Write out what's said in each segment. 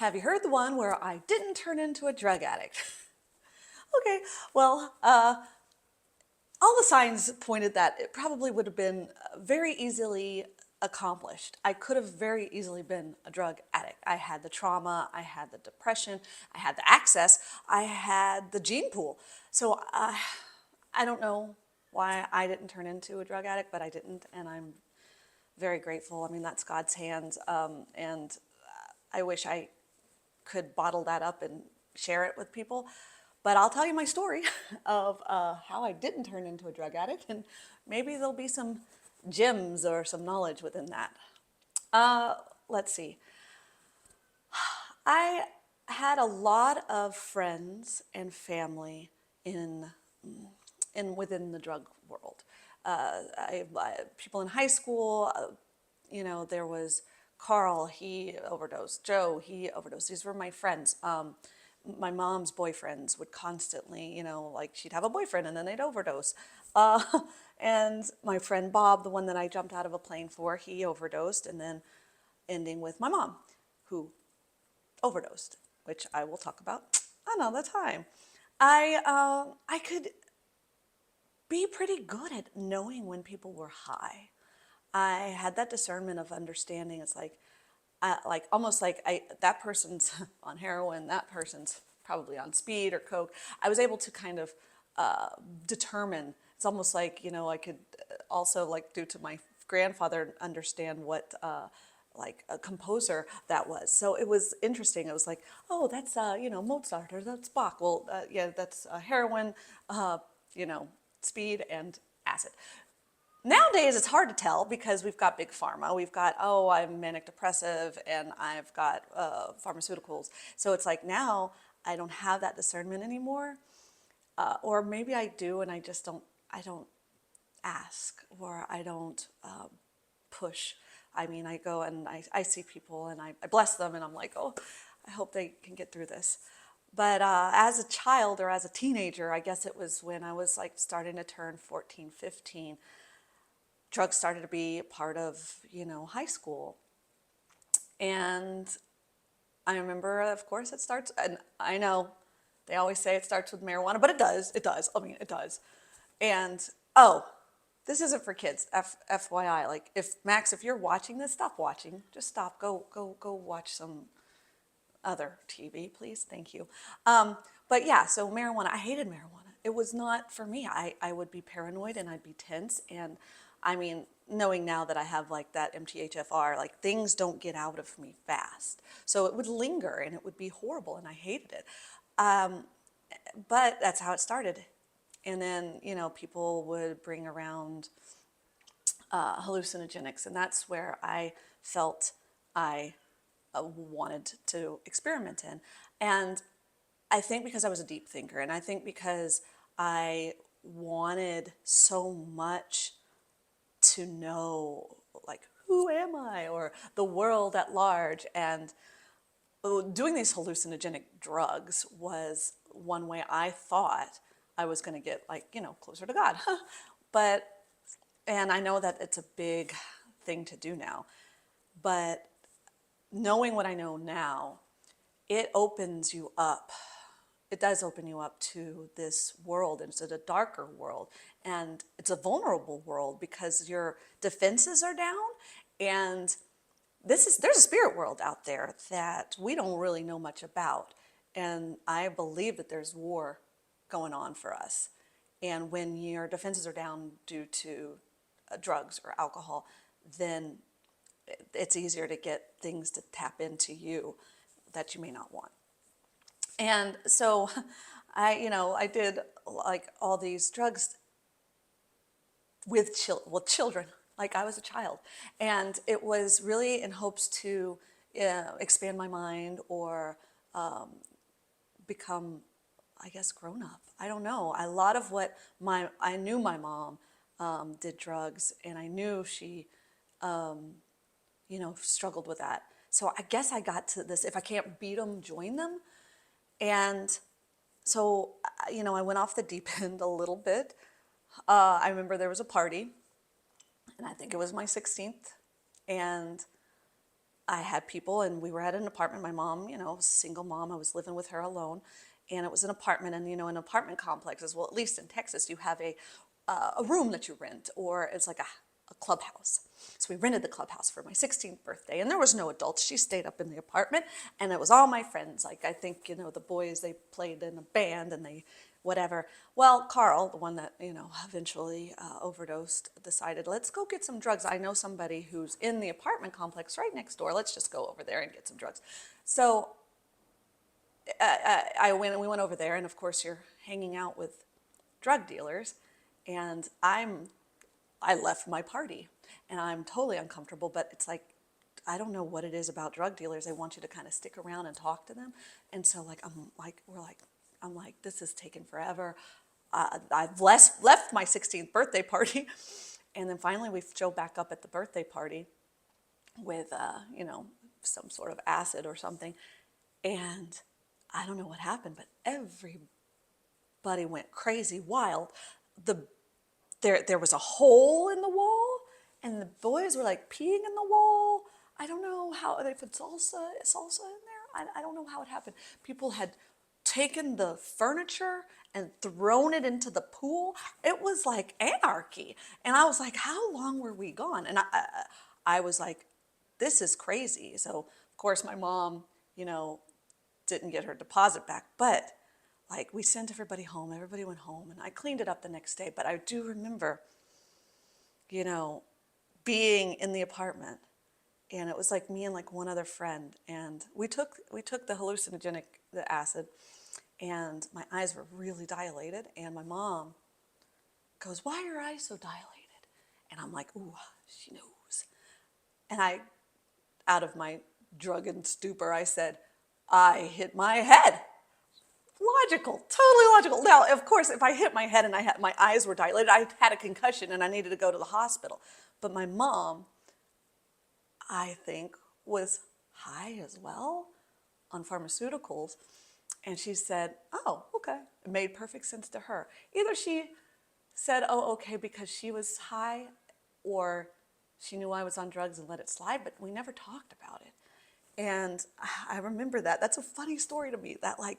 Have you heard the one where I didn't turn into a drug addict? Okay, well, all the signs pointed that it probably would have been very easily accomplished. I could have very easily been a drug addict. I had the trauma, I had the depression, I had the access, I had the gene pool. So I don't know why I didn't turn into a drug addict, but I didn't, and I'm very grateful. I mean, that's God's hands, and I wish I could bottle that up and share it with people. But I'll tell you my story of how I didn't turn into a drug addict, and maybe there'll be some gems or some knowledge within that. Uh, let's see. I had a lot of friends and family in within the drug world. People in high school, there was Carl, he overdosed. Joe, he overdosed. These were my friends. My mom's boyfriends would constantly, like she'd have a boyfriend and then they'd overdose. Uh, and my friend Bob, the one that I jumped out of a plane for, he overdosed, and then ending with my mom, who overdosed, which I will talk about another time. I could be pretty good at knowing when people were high. I had that discernment of understanding. It's like almost like that person's on heroin, that person's probably on speed or coke. I was able to kind of determine. It's almost like I could also, like, due to my grandfather, understand what like a composer that was. So it was interesting. It was like, oh, that's Mozart, or that's Bach. Well, yeah, that's heroin, you know, speed and acid. Nowadays, it's hard to tell because we've got big pharma. We've got, oh, I'm manic depressive and I've got pharmaceuticals. So it's like now I don't have that discernment anymore. Or maybe I do and I don't ask, or I don't push. I mean, I go and I see people and I bless them and I'm like, oh, I hope they can get through this. But as a child or as a teenager, I guess it was when I was like starting to turn 14, 15, drugs started to be part of, high school. And I remember, of course, it starts, and I know they always say it starts with marijuana, but it does. It does. I mean, it does. And oh, this isn't for kids. FYI, like if Max, if you're watching this, stop watching. Just stop. Go watch some other TV, please. Thank you. But yeah, so marijuana, I hated marijuana. It was not for me. I would be paranoid and I'd be tense. And I mean, knowing now that I have like that MTHFR, like things don't get out of me fast. So it would linger and it would be horrible and I hated it. Um, but that's how it started. And then, people would bring around hallucinogenics, and that's where I felt I wanted to experiment in. And I think because I was a deep thinker, and I think because I wanted so much to know, like, who am I, or the world at large, and doing these hallucinogenic drugs was one way I thought I was going to get, like, closer to God. But, and I know that it's a big thing to do now, but knowing what I know now, it opens you up. It does open you up to this world, and it's a darker world, and it's a vulnerable world because your defenses are down, and there's a spirit world out there that we don't really know much about, and I believe that there's war going on for us. And when your defenses are down due to drugs or alcohol, then it's easier to get things to tap into you that you may not want. And so I did like all these drugs with children, like I was a child. And it was really in hopes to expand my mind or become, I guess, grown up. I don't know. A lot of what I knew my mom did drugs, and I knew she struggled with that. So I guess I got to this, if I can't beat them, join them. And so, I went off the deep end a little bit. I remember there was a party, and I think it was my 16th. And I had people, and we were at an apartment. My mom, was a single mom. I was living with her alone, and it was an apartment. And an apartment complexes, well, at least in Texas, you have a room that you rent, or it's like a clubhouse. So we rented the clubhouse for my 16th birthday, and there was no adults. She stayed up in the apartment, and it was all my friends. Like, I think, the boys, they played in a band, and they whatever. Well, Carl, the one that, eventually overdosed, decided, let's go get some drugs. I know somebody who's in the apartment complex right next door. Let's just go over there and get some drugs. So we went over there, and of course you're hanging out with drug dealers, and I left my party, and I'm totally uncomfortable, but it's like, I don't know what it is about drug dealers. They want you to kind of stick around and talk to them. And so I'm like, this is taking forever. I've left my 16th birthday party. And then finally we show back up at the birthday party with, some sort of acid or something. And I don't know what happened, but everybody went crazy wild. There was a hole in the wall, and the boys were like peeing in the wall. I don't know how they put salsa in there. I don't know how it happened. People had taken the furniture and thrown it into the pool. It was like anarchy, and I was like, how long were we gone? And I was like, this is crazy. So of course my mom, didn't get her deposit back, but like, we sent everybody home. Everybody went home, and I cleaned it up the next day. But I do remember, you know, being in the apartment, and it was like me and like one other friend, and we took the acid, and my eyes were really dilated, and my mom goes, "Why are your eyes so dilated?" And I'm like, "Ooh, she knows." And out of my drug and stupor, I said, "I hit my head." Logical, totally logical. Now, of course, if I hit my head and my eyes were dilated, I had a concussion and I needed to go to the hospital. But my mom, I think, was high as well on pharmaceuticals. And she said, "Oh, okay." It made perfect sense to her. Either she said, "Oh, okay," because she was high, or she knew I was on drugs and let it slide, but we never talked about it. And I remember that. That's a funny story to me, that like,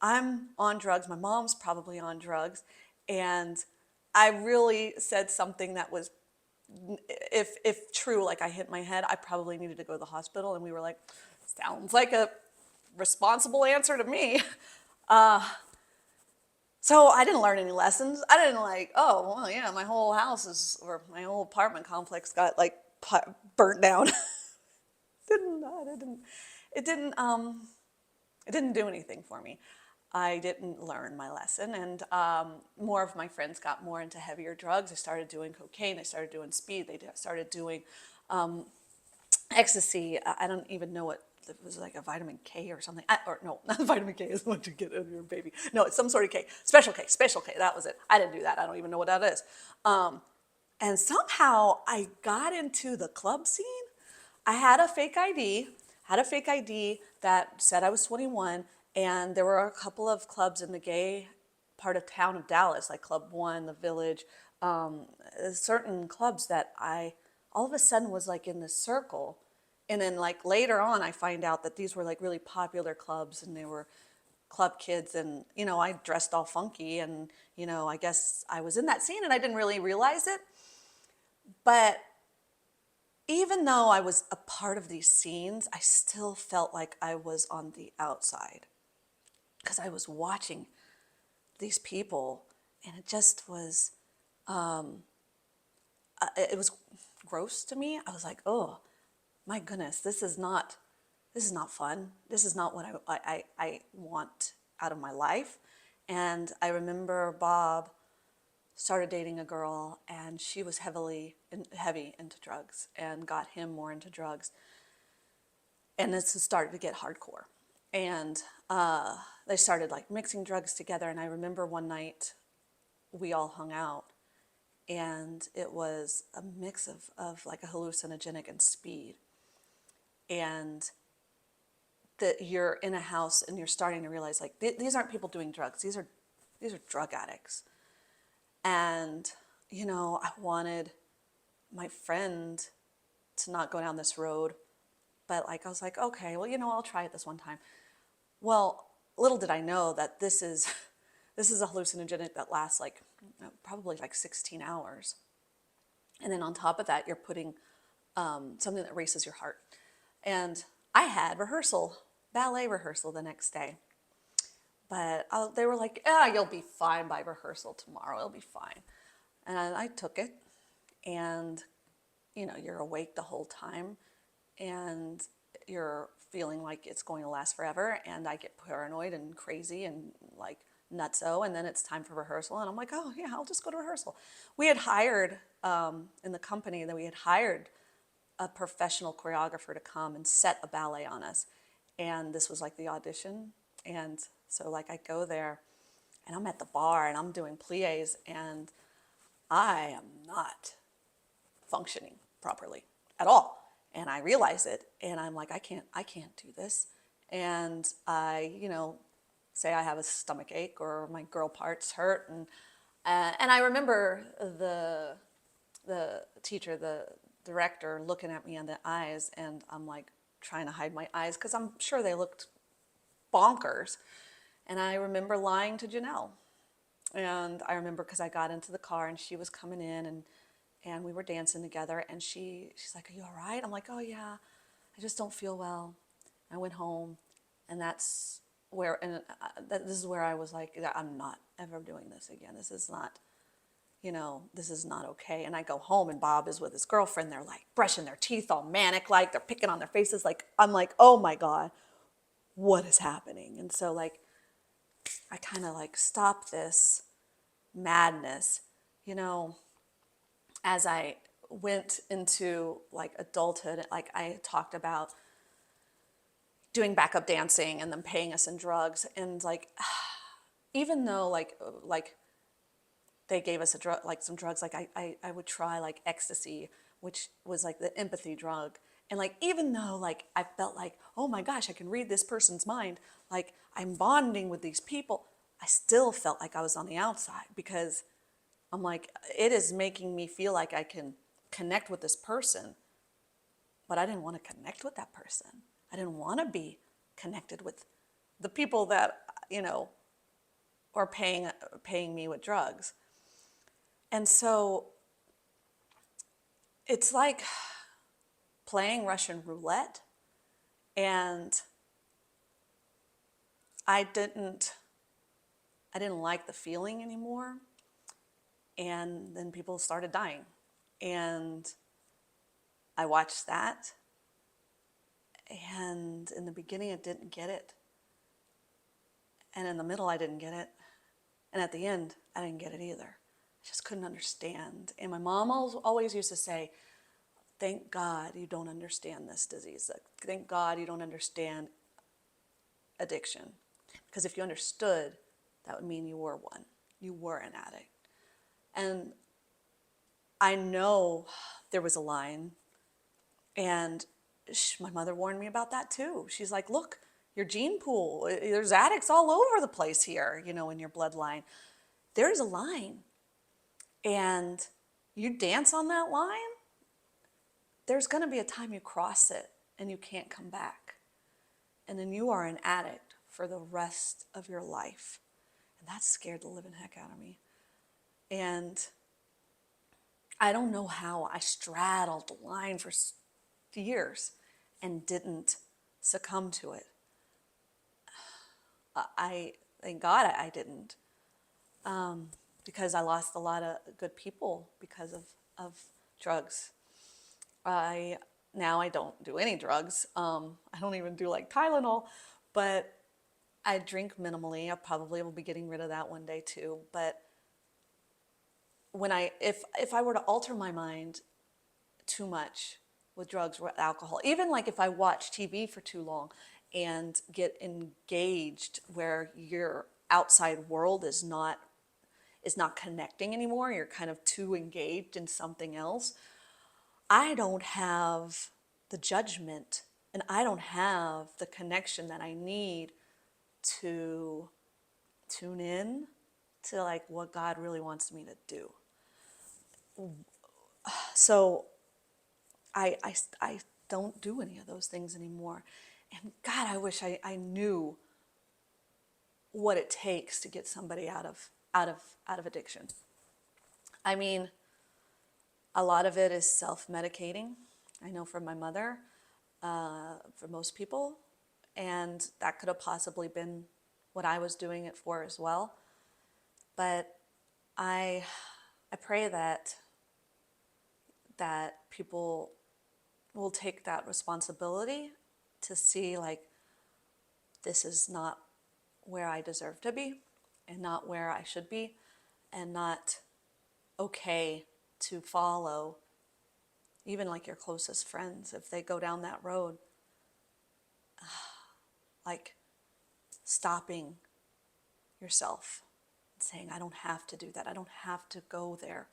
I'm on drugs, my mom's probably on drugs, and I really said something that was, if true, like I hit my head, I probably needed to go to the hospital, and we were like, sounds like a responsible answer to me. So I didn't learn any lessons. I didn't like, oh, well, yeah, my whole house or my whole apartment complex got like burnt down. didn't, it didn't, it didn't, it didn't do anything for me. I didn't learn my lesson, and more of my friends got more into heavier drugs. They started doing cocaine, they started doing speed, they started doing ecstasy. I don't even know what it was, like a vitamin K or something. Or no, not vitamin K is what you get in your baby. No, it's some sort of K. Special K. That was it. I didn't do that. I don't even know what that is. And somehow I got into the club scene. I had a fake ID, that said I was 21, and there were a couple of clubs in the gay part of town of Dallas, like Club One, the Village, certain clubs that I all of a sudden was like in this circle. And then like later on, I find out that these were like really popular clubs, and they were club kids, and I dressed all funky, and I guess I was in that scene and I didn't really realize it. But even though I was a part of these scenes, I still felt like I was on the outside, because I was watching these people, and it just was, it was gross to me. I was like, oh my goodness, this is not fun. This is not what I want out of my life. And I remember Bob started dating a girl, and she was heavy into drugs, and got him more into drugs. And this started to get hardcore. And they started like mixing drugs together. And I remember one night we all hung out, and it was a mix of like a hallucinogenic and speed. And that you're in a house and you're starting to realize like these aren't people doing drugs. These are drug addicts. And I wanted my friend to not go down this road, but like I was like, okay, well, I'll try it this one time. Well, little did I know that this is this is a hallucinogenic that lasts like probably like 16 hours. And then on top of that, you're putting something that races your heart. And I had ballet rehearsal the next day. But they were like, you'll be fine by rehearsal tomorrow. It'll be fine. And I took it. And, you're awake the whole time. And you're feeling like it's going to last forever. And I get paranoid and crazy and like nutso. And then it's time for rehearsal. And I'm like, oh, yeah, I'll just go to rehearsal. We had hired, in the company, that we had hired a professional choreographer to come and set a ballet on us. And this was like the audition. And so like I go there and I'm at the bar and I'm doing plies and I am not functioning properly at all. And I realize it and I'm like, I can't do this. And I, say I have a stomach ache or my girl parts hurt. And I remember the teacher, the director looking at me in the eyes and I'm like trying to hide my eyes because I'm sure they looked bonkers. And I remember lying to Janelle. And I remember because I got into the car and she was coming in and we were dancing together and she's like, are you all right? I'm like, oh yeah, I just don't feel well. I went home and that's where, and this is where I was like, I'm not ever doing this again. This is not, this is not okay. And I go home and Bob is with his girlfriend. They're like brushing their teeth all manic, like they're picking on their faces. Like, I'm like, oh my God, what is happening? And so like, I kind of like stopped this madness, as I went into like adulthood. Like I talked about doing backup dancing and them paying us in drugs. And like, even though like they gave us a drug, like some drugs, like I would try like ecstasy, which was like the empathy drug. And like, even though like I felt like, oh my gosh, I can read this person's mind, like I'm bonding with these people, I still felt like I was on the outside because I'm like, it is making me feel like I can connect with this person, but I didn't want to connect with that person. I didn't want to be connected with the people that, are paying me with drugs. And so it's like playing Russian roulette. And I didn't like the feeling anymore. And then people started dying. And I watched that. And in the beginning, I didn't get it. And in the middle, I didn't get it. And at the end, I didn't get it either. I just couldn't understand. And my mom always used to say, thank God you don't understand this disease. Thank God you don't understand addiction. Because if you understood, that would mean you were one. You were an addict. And I know there was a line, and my mother warned me about that too. She's like, look, your gene pool, there's addicts all over the place here, in your bloodline. There's a line. And you dance on that line, there's going to be a time you cross it and you can't come back. And then you are an addict for the rest of your life. And that scared the living heck out of me. And I don't know how I straddled the line for years and didn't succumb to it. I thank God I didn't, because I lost a lot of good people because of drugs. Now I don't do any drugs. I don't even do like Tylenol, but I drink minimally. I probably will be getting rid of that one day too. But if I were to alter my mind too much with drugs or alcohol, even like if I watch TV for too long and get engaged where your outside world is not connecting anymore, you're kind of too engaged in something else, I don't have the judgment and I don't have the connection that I need to tune in to like what God really wants me to do. So I don't do any of those things anymore. And God, I wish I knew what it takes to get somebody out of addiction. I mean, a lot of it is self-medicating. I know from my mother, for most people, and that could have possibly been what I was doing it for as well. But I I pray that people will take that responsibility to see, like, this is not where I deserve to be and not where I should be, and not okay to follow even like your closest friends if they go down that road, like stopping yourself and saying, I don't have to do that. I don't have to go there.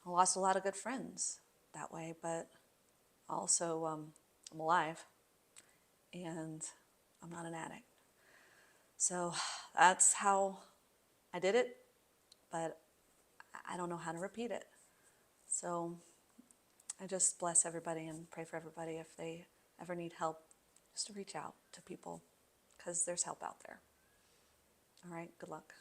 I lost a lot of good friends that way, but also I'm alive and I'm not an addict. So that's how I did it, but I don't know how to repeat it. So I just bless everybody and pray for everybody if they ever need help, just to reach out to people because there's help out there. All right, good luck.